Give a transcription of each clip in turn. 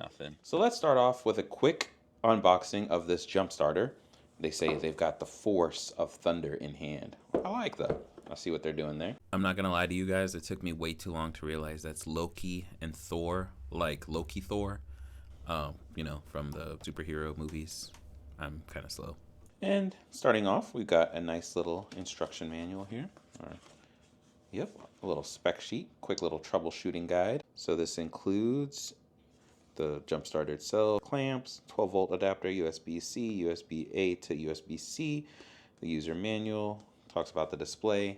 nothing. So let's start off with a quick unboxing of this jump starter. They say they've got the force of thunder in hand. I like that. I'll see what they're doing there. I'm not gonna lie to you guys, it took me way too long to realize that's Loki and Thor, like Lokithor, you know, from the superhero movies. I'm kind of slow. And starting off, we've got a nice little instruction manual here. Yep, a little spec sheet, quick little troubleshooting guide. So this includes the jump starter itself, clamps, 12-volt adapter, USB-C, USB-A to USB-C, the user manual, talks about the display,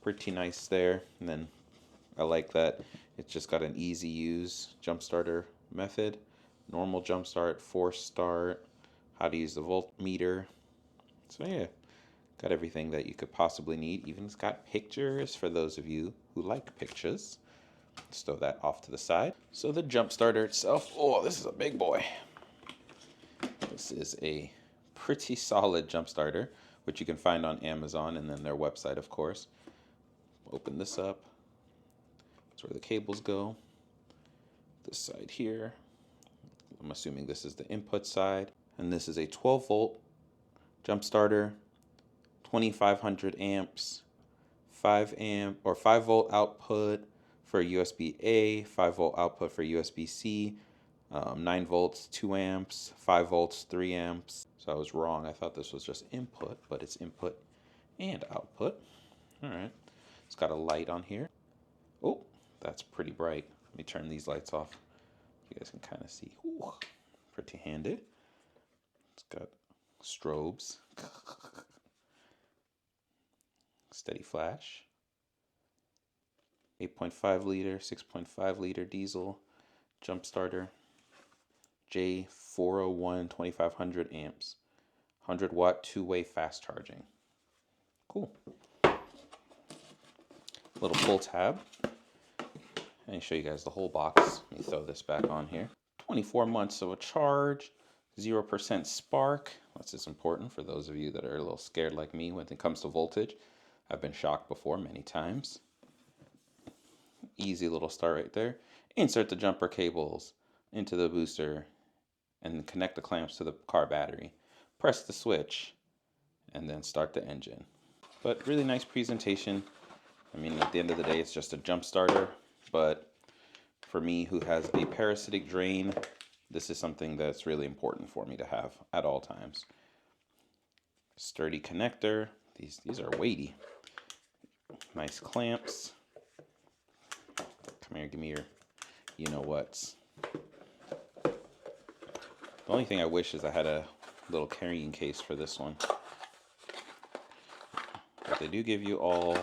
pretty nice there. And then I like that it's just got an easy use jump starter method, normal jump start, force start, how to use the voltmeter. So yeah, got everything that you could possibly need. Even it's got pictures for those of you who like pictures. Let's throw that off to the side. So the jump starter itself, oh, this is a big boy. This is a pretty solid jump starter, which you can find on Amazon and then their website, of course. Open this up. That's where the cables go. This side here. I'm assuming this is the input side. And this is a 12-volt jump starter, 2500 amps, 5-volt output for USB-A, 5-volt output for USB-C, 9 volts, 2 amps, 5 volts, 3 amps. So I was wrong. I thought this was just input, but it's input and output. All right. It's got a light on here. Oh, that's pretty bright. Let me turn these lights off. You guys can kind of see. Ooh, pretty handy. It's got strobes. Steady flash. 8.5 liter, 6.5 liter diesel jump starter. J401 2500 amps. 100 watt two-way fast charging. Cool. Little pull tab. Let me show you guys the whole box. Let me throw this back on here. 24 months of a charge. 0% spark. This is important for those of you that are a little scared like me when it comes to voltage. I've been shocked before many times. Easy little start right there. Insert the jumper cables into the booster and connect the clamps to the car battery. Press the switch and then start the engine. But really nice presentation. I mean, at the end of the day, it's just a jump starter. But for me, who has a parasitic drain, this is something that's really important for me to have at all times. Sturdy connector. These are weighty. Nice clamps. Come here, give me your you-know-whats. The only thing I wish is I had a little carrying case for this one. But they do give you all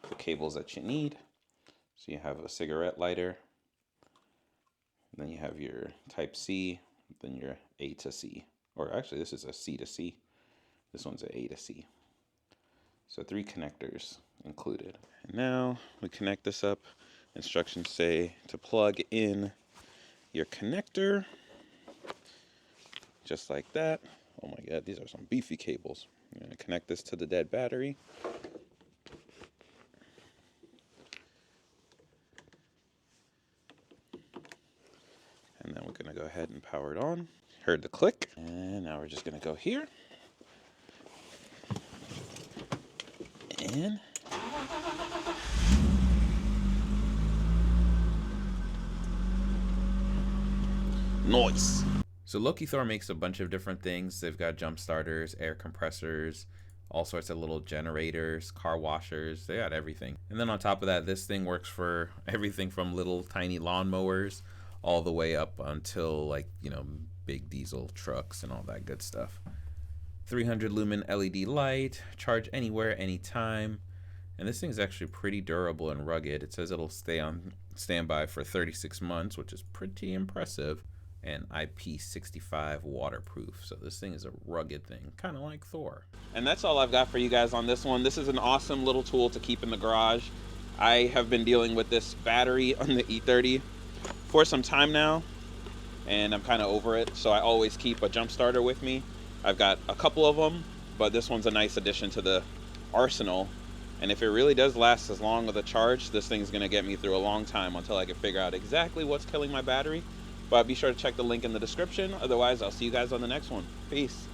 the cables that you need. So you have a cigarette lighter. Then you have your type C, then your A to C. Or actually, this is a C to C. This one's a to C. So 3 connectors included. And now we connect this up. Instructions say to plug in your connector. Just like that. Oh my God, these are some beefy cables. I'm going to connect this to the dead battery. And then we're going to go ahead and power it on. Heard the click. And now we're just going to go here. And noise. So Lokithor makes a bunch of different things. They've got jump starters, air compressors, all sorts of little generators, car washers. They got everything. And then on top of that, this thing works for everything from little tiny lawnmowers all the way up until, like, you know, big diesel trucks and all that good stuff. 300 lumen LED light, charge anywhere, anytime. And this thing's actually pretty durable and rugged. It says it'll stay on standby for 36 months, which is pretty impressive. And IP65 waterproof. So this thing is a rugged thing, kind of like Thor. And that's all I've got for you guys on this one. This is an awesome little tool to keep in the garage. I have been dealing with this battery on the E30 for some time now, and I'm kind of over it. So I always keep a jump starter with me. I've got a couple of them, but this one's a nice addition to the arsenal. And if it really does last as long with a charge, this thing's gonna get me through a long time until I can figure out exactly what's killing my battery. But be sure to check the link in the description. Otherwise, I'll see you guys on the next one. Peace.